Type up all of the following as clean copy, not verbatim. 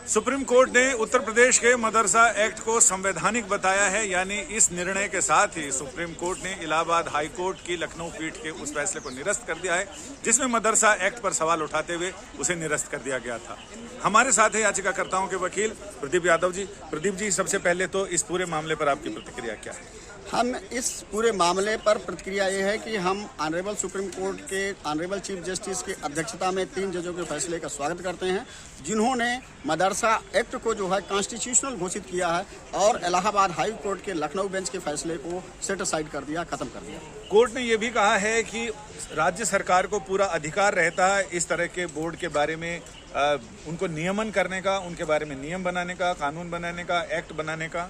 Supreme court ने उत्तर प्रदेश के मदरसा act को संवैधानिक बताया है। यानी इस निर्णय के साथ ही सुप्रीम कोर्ट ने इलाहाबाद हाई कोर्ट की लखनऊ पीठ के उस फैसले को निरस्त कर दिया है जिसमें मदरसा एक्ट पर सवाल उठाते हुए उसे निरस्त कर दिया गया था। हमारे साथ है याचिकाकर्ताओं के वकील प्रदीप यादव जी। प्रदीप जी, सबसे पहले तो इस पूरे मामले पर आपकी प्रतिक्रिया क्या है? हम इस पूरे मामले पर प्रतिक्रिया ये है कि हम ऑनरेबल सुप्रीम कोर्ट के ऑनरेबल चीफ जस्टिस की अध्यक्षता में 3 जजों के फैसले का स्वागत करते हैं जिन्होंने मदरसा एक्ट को जो है कॉन्स्टिट्यूशनल घोषित किया है और इलाहाबाद हाई कोर्ट के लखनऊ बेंच के फैसले को सेट असाइड कर दिया, खत्म कर दिया। कोर्ट ने यह भी कहा है कि राज्य सरकार को पूरा अधिकार रहता है इस तरह के बोर्ड के बारे में उनको नियमन करने का, उनके बारे में नियम बनाने का, कानून बनाने का, एक्ट बनाने का।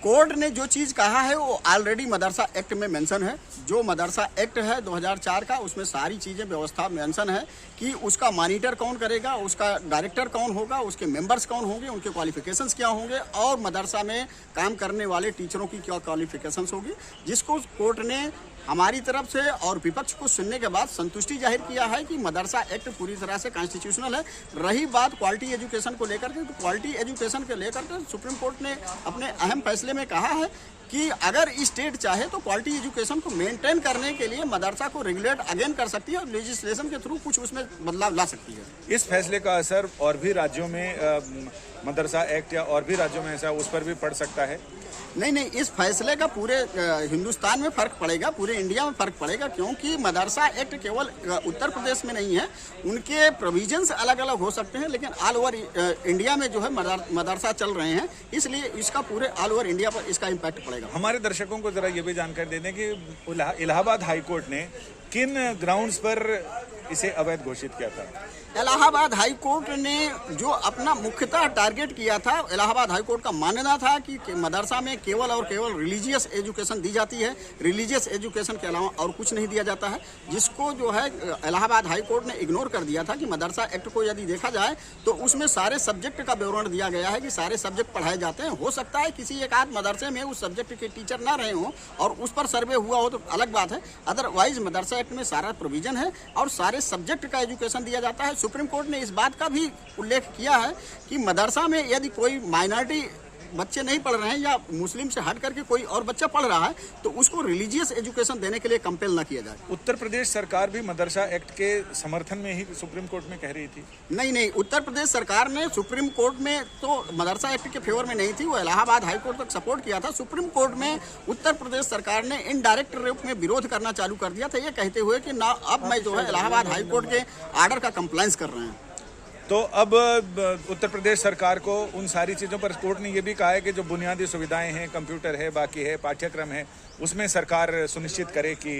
कोर्ट ने जो चीज़ कहा है वो ऑलरेडी मदरसा एक्ट में मेंशन है। जो मदरसा एक्ट है 2004 का, उसमें सारी चीज़ें व्यवस्था मेंशन है कि उसका मॉनिटर कौन करेगा, उसका डायरेक्टर कौन होगा, उसके मेंबर्स कौन होंगे, उनके क्वालिफिकेशंस क्या होंगे और मदरसा में काम करने वाले टीचरों की क्या क्वालिफिकेशंस होगी, जिसको कोर्ट ने हमारी तरफ से और विपक्ष को सुनने के बाद संतुष्टि जाहिर किया है कि मदरसा एक्ट पूरी तरह से कॉन्स्टिट्यूशनल है। रही बात क्वालिटी एजुकेशन को लेकर के, तो क्वालिटी एजुकेशन को लेकर के सुप्रीम कोर्ट ने अपने अहम फैसले में कहा है कि अगर स्टेट चाहे तो क्वालिटी एजुकेशन को मेंटेन करने के लिए मदरसा को रेगुलेट अगेन कर सकती है और लेजिस्लेशन के थ्रू कुछ उसमें बदलाव ला सकती है। इस फैसले का असर और भी राज्यों में मदरसा एक्ट या और भी राज्यों में ऐसा उस पर भी पड़ सकता है? नहीं, इस फैसले का पूरे हिंदुस्तान में फर्क पड़ेगा, पूरे इंडिया में फर्क पड़ेगा, क्योंकि मदरसा एक्ट केवल उत्तर प्रदेश में नहीं है। उनके प्रोविजंस अलग अलग हो सकते हैं लेकिन ऑल ओवर इंडिया में जो है मदरसा चल रहे हैं, इसलिए इसका पूरे ऑल ओवर इंडिया पर इसका इम्पैक्ट पड़ेगा। हमारे दर्शकों को जरा ये भी जानकारी दे दें कि इलाहाबाद हाई कोर्ट ने किन ग्राउंड्स पर इसे अवैध घोषित किया था? इलाहाबाद हाई कोर्ट ने जो अपना मुख्यतः टारगेट किया था, इलाहाबाद हाई कोर्ट का मानना था कि मदरसा में केवल और केवल रिलीजियस एजुकेशन दी जाती है, रिलीजियस एजुकेशन के अलावा और कुछ नहीं दिया जाता है, जिसको जो है इलाहाबाद हाई कोर्ट ने इग्नोर कर दिया था कि मदरसा एक्ट को यदि देखा जाए तो उसमें सारे सब्जेक्ट का विवरण दिया गया है कि सारे सब्जेक्ट पढ़ाए जाते हैं। हो सकता है किसी एक आध मदरसे में उस सब्जेक्ट के टीचर ना रहे हों और उस पर सर्वे हुआ हो तो अलग बात है, अदरवाइज मदरसा एक्ट में सारा प्रोविजन है और सारे सब्जेक्ट का एजुकेशन दिया जाता है। सुप्रीम कोर्ट ने इस बात का भी उल्लेख किया है कि मदरसा में यदि कोई माइनॉरिटी बच्चे नहीं पढ़ रहे हैं या मुस्लिम से हट करके कोई और बच्चा पढ़ रहा है तो उसको रिलीजियस एजुकेशन देने के लिए कंपेल न किया जाए। उत्तर प्रदेश सरकार भी मदरसा एक्ट के समर्थन में ही सुप्रीम कोर्ट में कह रही थी। नहीं, उत्तर प्रदेश सरकार ने सुप्रीम कोर्ट में तो मदरसा एक्ट के फेवर में नहीं थी, वो इलाहाबाद हाई कोर्ट तक सपोर्ट किया था। सुप्रीम कोर्ट में उत्तर प्रदेश सरकार ने इनडायरेक्ट रूप में विरोध करना चालू कर दिया था, ये कहते हुए कि ना अब मैं जो है इलाहाबाद हाई कोर्ट के आर्डर का कंप्लायंस कर रहे हैं। तो अब उत्तर प्रदेश सरकार को उन सारी चीज़ों पर कोर्ट ने ये भी कहा है कि जो बुनियादी सुविधाएं हैं, कंप्यूटर है, बाकी है, पाठ्यक्रम है, उसमें सरकार सुनिश्चित करे कि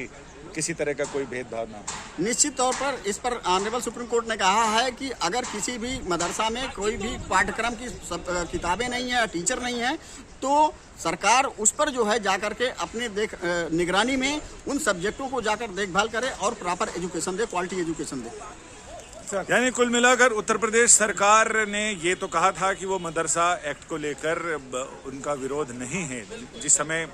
किसी तरह का कोई भेदभाव ना हो। निश्चित तौर पर इस पर ऑनरेबल सुप्रीम कोर्ट ने कहा है कि अगर किसी भी मदरसा में कोई भी पाठ्यक्रम की किताबें नहीं है, टीचर नहीं है, तो सरकार उस पर जो है जाकर के अपने निगरानी में उन सब्जेक्टों को जाकर देखभाल करे और प्रॉपर एजुकेशन दे, क्वालिटी एजुकेशन दे। यानी कुल मिलाकर उत्तर प्रदेश सरकार ने ये तो कहा था कि वो मदरसा एक्ट को लेकर उनका विरोध नहीं है। जिस समय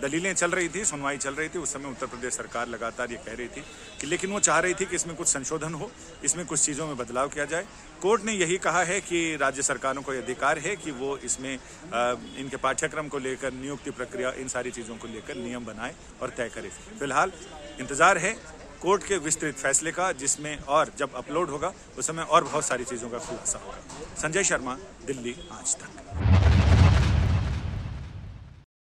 दलीलें चल रही थी, सुनवाई चल रही थी, उस समय उत्तर प्रदेश सरकार लगातार ये कह रही थी कि लेकिन वो चाह रही थी कि इसमें कुछ संशोधन हो, इसमें कुछ चीज़ों में बदलाव किया जाए। कोर्ट ने यही कहा है कि राज्य सरकारों को अधिकार है कि वो इसमें इनके पाठ्यक्रम को लेकर, नियुक्ति प्रक्रिया, इन सारी चीज़ों को लेकर नियम बनाए और तय करे। फिलहाल इंतजार है कोर्ट के विस्तृत फैसले का, जिसमें और जब अपलोड होगा उस समय और बहुत सारी चीज़ों का खुलासा होगा। संजय शर्मा, दिल्ली आज तक।